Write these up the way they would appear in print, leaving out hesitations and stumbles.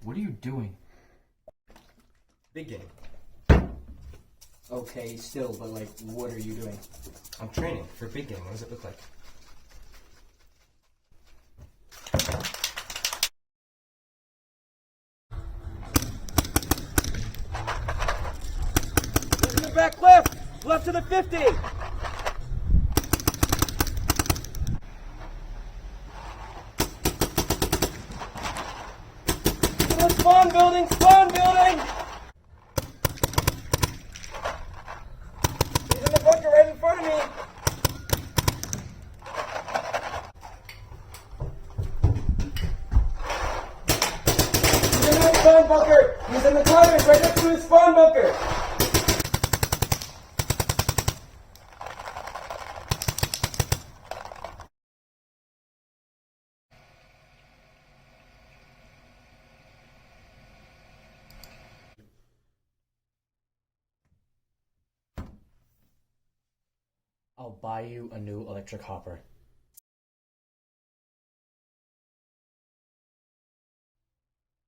What are you doing? Big game. Okay, still, but like, what are you doing? I'm training for big game. What does it look like? In the back left! Left to the 50! Spawn building! Spawn building! He's in the bunker right in front of me! He's in the spawn bunker! He's in the climbers right next to his spawn bunker! I'll buy you a new electric hopper.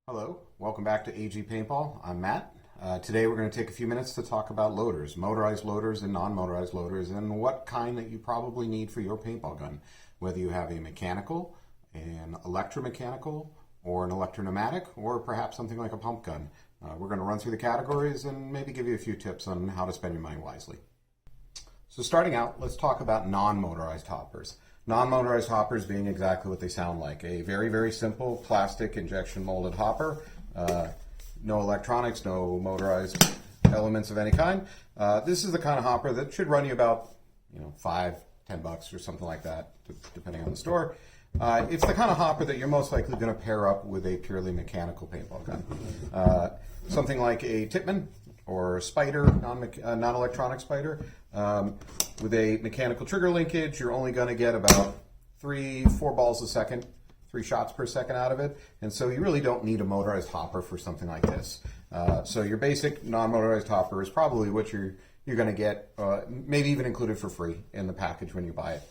Hello, welcome back to AG Paintball. I'm Matt. Today we're going to take a few minutes to talk about loaders, motorized loaders and non-motorized loaders, and what kind that you probably need for your paintball gun. Whether you have a mechanical, an electromechanical, or an electro-pneumatic, or perhaps something like a pump gun. We're going to run through the categories and maybe give you a few tips on how to spend your money wisely. So starting out, let's talk about non-motorized hoppers. Non-motorized hoppers being exactly what they sound like. A very, very simple plastic injection molded hopper. No electronics, no motorized elements of any kind. This is the kind of hopper that should run you about, $5, $10 or something like that, depending on the store. It's the kind of hopper that you're most likely going to pair up with a purely mechanical paintball gun. Something like a Tipman or a Spider, non-electronic Spider. With a mechanical trigger linkage, you're only going to get about 3-4 balls a second, 3 shots per second out of it. And so you really don't need a motorized hopper for something like this. So your basic non-motorized hopper is probably what you're going to get, maybe even included for free in the package when you buy it.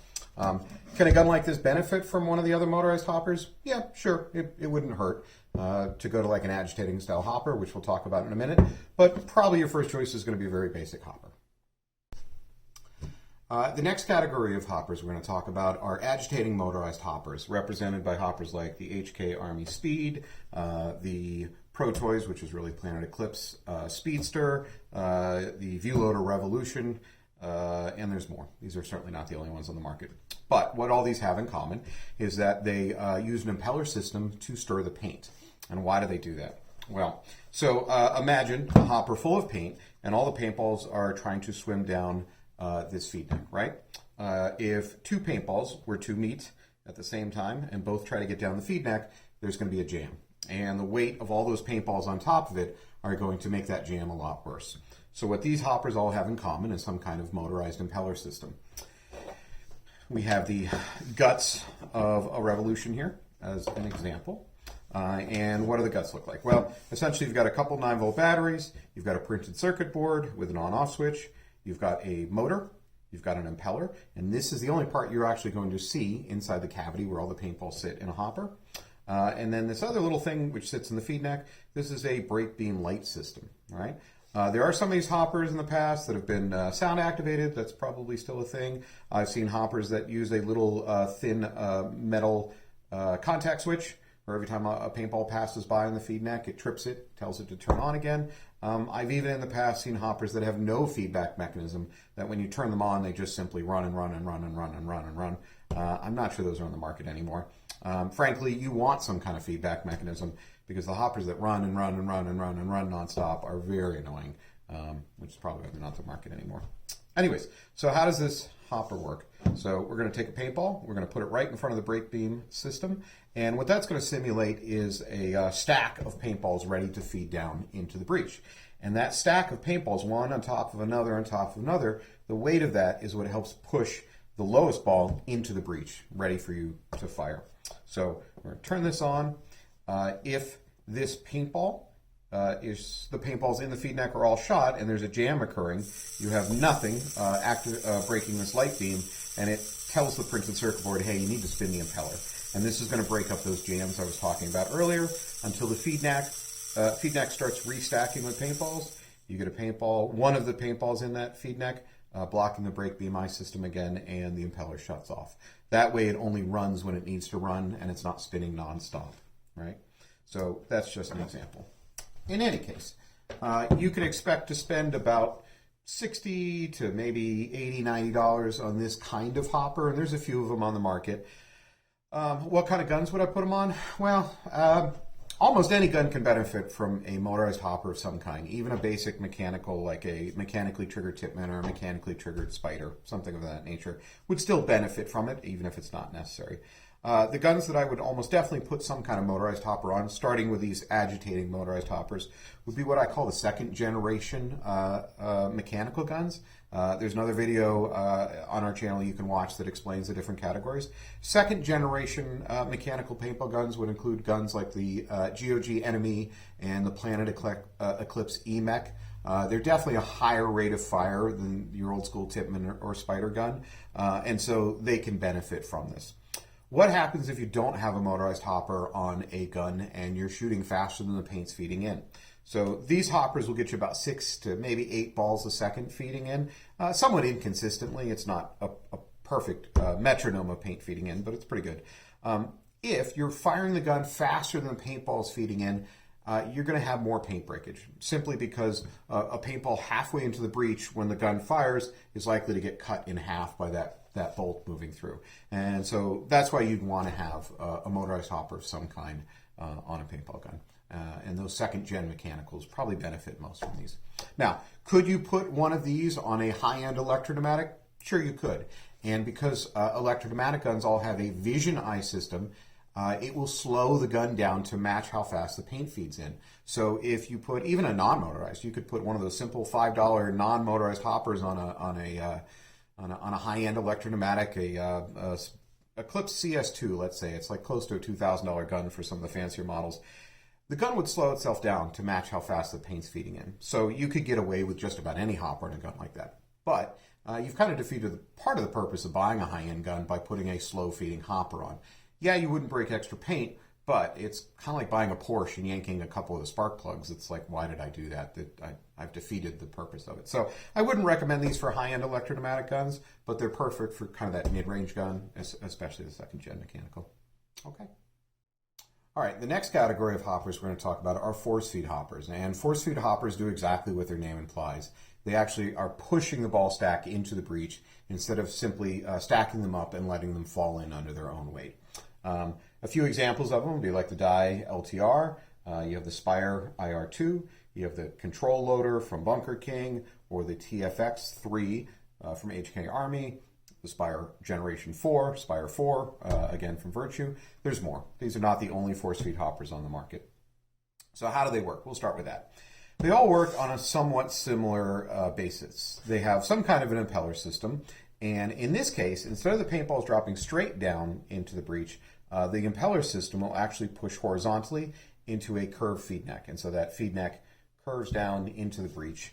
Can a gun like this benefit from one of the other motorized hoppers? Yeah, sure, it wouldn't hurt to go to like an agitating style hopper, which we'll talk about in a minute, but probably your first choice is going to be a very basic hopper. The next category of hoppers we're going to talk about are agitating motorized hoppers, represented by hoppers like the HK Army Speed, the Pro Toys, which is really Planet Eclipse Speedster, the Viewloader Revolution, and there's more. These are certainly not the only ones on the market. But what all these have in common is that they use an impeller system to stir the paint. And why do they do that? Well, so imagine a hopper full of paint, and all the paintballs are trying to swim down this feed neck, right? If 2 paintballs were to meet at the same time and both try to get down the feed neck, there's going to be a jam. And the weight of all those paintballs on top of it are going to make that jam a lot worse. So what these hoppers all have in common is some kind of motorized impeller system. We have the guts of a Revolution here as an example. And what do the guts look like? Well, essentially you've got a couple 9-volt batteries, you've got a printed circuit board with an on-off switch, you've got a motor, you've got an impeller, and this is the only part you're actually going to see inside the cavity where all the paintballs sit in a hopper. And then this other little thing which sits in the feed neck, this is a brake beam light system, all right? There are some of these hoppers in the past that have been sound activated. That's probably still a thing. I've seen hoppers that use a little thin metal contact switch, where every time a paintball passes by in the feed neck, it trips it, tells it to turn on again. I've even in the past seen hoppers that have no feedback mechanism, that when you turn them on, they just simply run and run and run and run and run and run. I'm not sure those are on the market anymore. Frankly, you want some kind of feedback mechanism, because the hoppers that run and run and run and run and run nonstop are very annoying, which is probably why they're not on the market anymore. Anyways, so how does this hopper work? So we're going to take a paintball, we're going to put it right in front of the brake beam system, and what that's going to simulate is a stack of paintballs ready to feed down into the breech. And that stack of paintballs, one on top of another on top of another, the weight of that is what helps push the lowest ball into the breech, ready for you to fire. So we're going to turn this on. If this paintball the paintballs in the feed neck are all shot and there's a jam occurring, you have nothing breaking this light beam, and it tells the printed circuit board, hey, you need to spin the impeller. And this is going to break up those jams I was talking about earlier until the feed neck starts restacking with paintballs. You get a paintball, one of the paintballs in that feed neck, blocking the brake BMI system again, and the impeller shuts off. That way it only runs when it needs to run, and it's not spinning nonstop, right? So that's just an example. In any case, you can expect to spend about $60 to maybe $80, $90 on this kind of hopper, and there's a few of them on the market. What kind of guns would I put them on? Well, almost any gun can benefit from a motorized hopper of some kind, even a basic mechanical, like a mechanically triggered Tipman or a mechanically triggered Spider, something of that nature, would still benefit from it, even if it's not necessary. The guns that I would almost definitely put some kind of motorized hopper on, starting with these agitating motorized hoppers, would be what I call the second generation mechanical guns. There's another video on our channel you can watch that explains the different categories. Second generation mechanical paintball guns would include guns like the GOG Enemy and the Planet Eclipse E-Mech. They're definitely a higher rate of fire than your old school Tipman or Spider gun, and so they can benefit from this. What happens if you don't have a motorized hopper on a gun and you're shooting faster than the paint's feeding in? So these hoppers will get you about 6 to maybe 8 balls a second feeding in, somewhat inconsistently. It's not a perfect metronome of paint feeding in, but it's pretty good. If you're firing the gun faster than the paintball is feeding in, you're going to have more paint breakage, simply because a paintball halfway into the breech when the gun fires is likely to get cut in half by that bolt moving through. And so that's why you'd want to have a motorized hopper of some kind on a paintball gun. And those second-gen mechanicals probably benefit most from these. Now, could you put one of these on a high-end electro-pneumatic? Sure, you could. And because electro-pneumatic guns all have a vision eye system, it will slow the gun down to match how fast the paint feeds in. So if you put even a non-motorized, you could put one of those simple $5 non-motorized hoppers on a high-end electro-pneumatic, a Eclipse CS2, let's say. It's like close to a $2,000 gun for some of the fancier models. The gun would slow itself down to match how fast the paint's feeding in. So you could get away with just about any hopper in a gun like that. But you've kind of defeated part of the purpose of buying a high-end gun by putting a slow-feeding hopper on. Yeah, you wouldn't break extra paint, but it's kind of like buying a Porsche and yanking a couple of the spark plugs. It's like, why did I do that? I've defeated the purpose of it. So I wouldn't recommend these for high-end electro-pneumatic guns, but they're perfect for kind of that mid-range gun, especially the second-gen mechanical. Okay. All right, the next category of hoppers we're going to talk about are force feed hoppers. And force feed hoppers do exactly what their name implies. They actually are pushing the ball stack into the breech instead of simply stacking them up and letting them fall in under their own weight. A few examples of them would be like the Dye LTR, you have the Spire IR2, you have the control loader from Bunker King, or the TFX3 from HK Army, the Spire Generation 4, Spire 4, again from Virtue. There's more. These are not the only force feed hoppers on the market. So how do they work? We'll start with that. They all work on a somewhat similar basis. They have some kind of an impeller system, and in this case, instead of the paintballs dropping straight down into the breech, the impeller system will actually push horizontally into a curved feed neck. And so that feed neck curves down into the breech.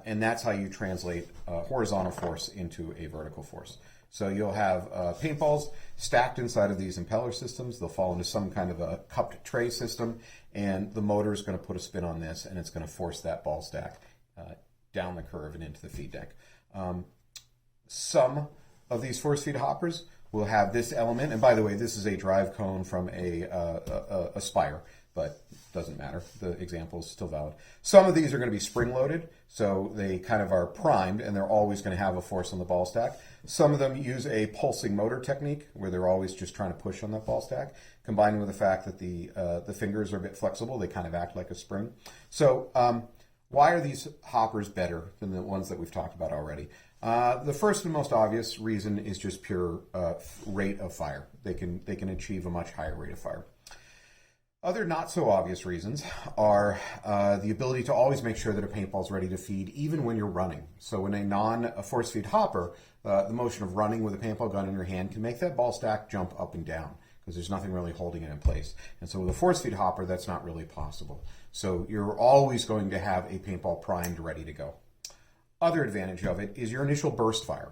And that's how you translate horizontal force into a vertical force. So you'll have paintballs stacked inside of these impeller systems. They'll fall into some kind of a cupped tray system, and the motor is going to put a spin on this, and it's going to force that ball stack down the curve and into the feed deck. Some of these force feed hoppers will have this element, and by the way, this is a drive cone from a Spire, but doesn't matter. The example is still valid. Some of these are going to be spring-loaded, so they kind of are primed, and they're always going to have a force on the ball stack. Some of them use a pulsing motor technique, where they're always just trying to push on that ball stack, combined with the fact that the fingers are a bit flexible. They kind of act like a spring. So why are these hoppers better than the ones that we've talked about already? The first and most obvious reason is just pure rate of fire. They can achieve a much higher rate of fire. Other not so obvious reasons are the ability to always make sure that a paintball is ready to feed even when you're running. So in a non-force feed hopper, the motion of running with a paintball gun in your hand can make that ball stack jump up and down because there's nothing really holding it in place. And so with a force feed hopper, that's not really possible. So you're always going to have a paintball primed ready to go. Other advantage of it is your initial burst fire.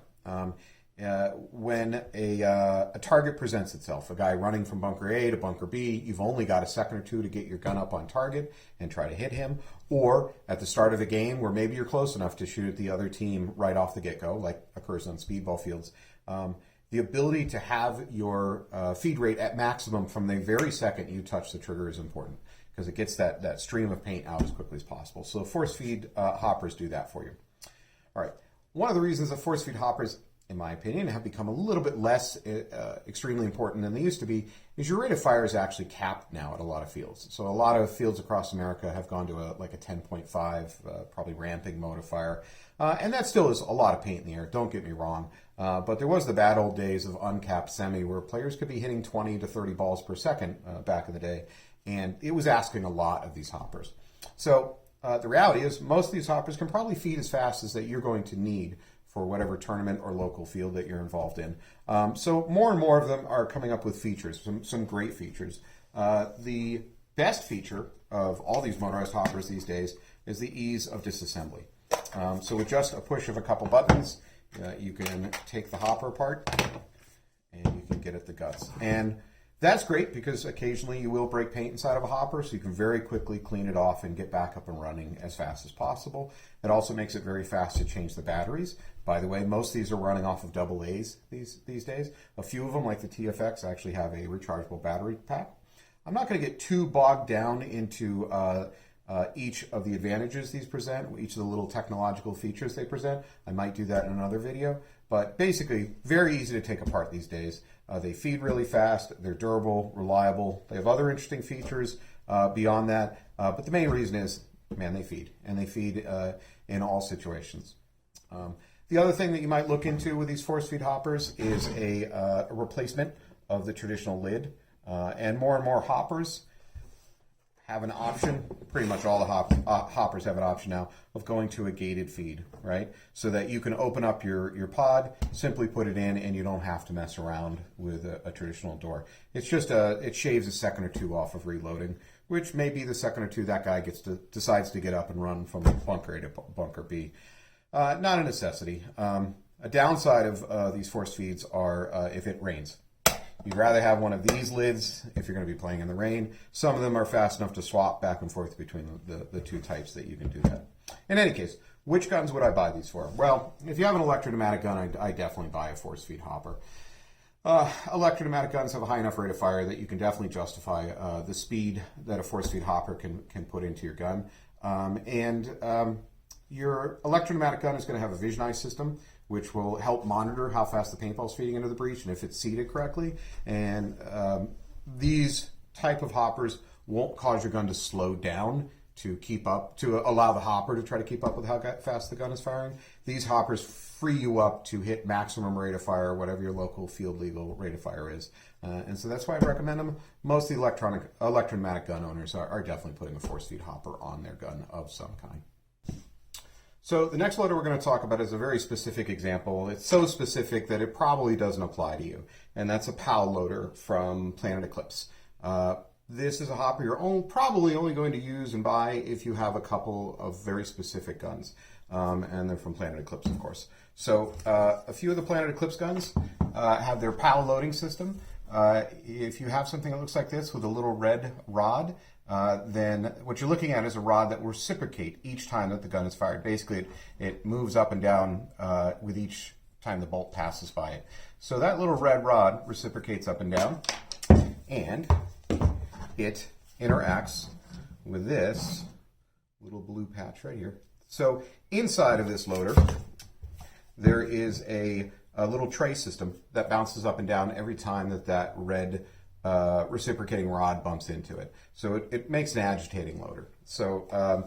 when a target presents itself, a guy running from bunker A to bunker B, you've only got a second or two to get your gun up on target and try to hit him. Or at the start of a game where maybe you're close enough to shoot at the other team right off the get-go, like occurs on speedball fields. The ability to have your feed rate at maximum from the very second you touch the trigger is important because it gets that stream of paint out as quickly as possible. So force feed hoppers do that for you. All right. One of the reasons that force feed hoppers, in my opinion, have become a little bit less extremely important than they used to be is your rate of fire is actually capped now at a lot of fields. So a lot of fields across America have gone to like a 10.5, probably ramping mode of fire. And that still is a lot of paint in the air, don't get me wrong. But there was the bad old days of uncapped semi where players could be hitting 20 to 30 balls per second back in the day. And it was asking a lot of these hoppers. So the reality is most of these hoppers can probably feed as fast as that you're going to need for whatever tournament or local field that you're involved in. So more and more of them are coming up with features, some great features. The best feature of all these motorized hoppers these days is the ease of disassembly. So with just a push of a couple buttons, you can take the hopper apart and you can get at the guts. And that's great because occasionally you will break paint inside of a hopper, so you can very quickly clean it off and get back up and running as fast as possible. It also makes it very fast to change the batteries. By the way, most of these are running off of AA's these days. A few of them, like the TFX, actually have a rechargeable battery pack. I'm not going to get too bogged down into each of the advantages these present, each of the little technological features they present. I might do that in another video. But basically, very easy to take apart these days. They feed really fast, they're durable, reliable. They have other interesting features beyond that. But the main reason is, man, they feed. And they feed in all situations. The other thing that you might look into with these force feed hoppers is a replacement of the traditional lid. And more hoppers have an option, pretty much all the hoppers have an option now, of going to a gated feed, right? So that you can open up your pod, simply put it in, and you don't have to mess around with a traditional door. It's just it shaves a second or two off of reloading, which may be the second or two that guy decides to get up and run from bunker A to bunker B. Not a necessity. A downside of these force feeds are if it rains. You'd rather have one of these lids if you're going to be playing in the rain. Some of them are fast enough to swap back and forth between the two types that you can do that. In any case, which guns would I buy these for? Well, if you have an electro-pneumatic gun, I definitely buy a force feed hopper. Electro-pneumatic guns have a high enough rate of fire that you can definitely justify the speed that a force feed hopper can put into your gun. Your electro-pneumatic gun is going to have a visionized system, which will help monitor how fast the paintball's feeding into the breech and if it's seated correctly. And these type of hoppers won't cause your gun to slow down to keep up, to allow the hopper to try to keep up with how fast the gun is firing. These hoppers free you up to hit maximum rate of fire, whatever your local field legal rate of fire is. And so that's why I recommend them. Most of the electro-pneumatic gun owners are definitely putting a force feed hopper on their gun of some kind. So the next loader we're going to talk about is a very specific example. It's so specific that it probably doesn't apply to you. And that's a PAL loader from Planet Eclipse. This is a hopper you're probably only going to use and buy if you have a couple of very specific guns. And they're from Planet Eclipse, of course. So a few of the Planet Eclipse guns have their PAL loading system. If you have something that looks like this with a little red rod, then what you're looking at is a rod that will reciprocate each time that the gun is fired. Basically, it moves up and down with each time the bolt passes by it. So that little red rod reciprocates up and down, and it interacts with this little blue patch right here. So inside of this loader, there is a little tray system that bounces up and down every time that red reciprocating rod bumps into it. So it makes an agitating loader. So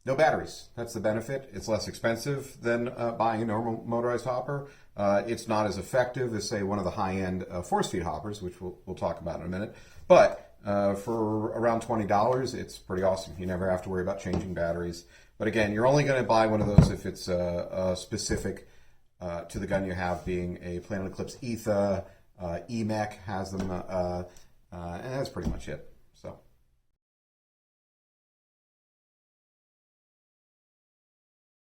no batteries. That's the benefit. It's less expensive than buying a normal motorized hopper. It's not as effective as, say, one of the high-end force feed hoppers, which we'll talk about in a minute. But for around $20, it's pretty awesome. You never have to worry about changing batteries. But again, you're only going to buy one of those if it's specific to the gun you have, being a Planet Eclipse ETHA. EMEC has them, and that's pretty much it.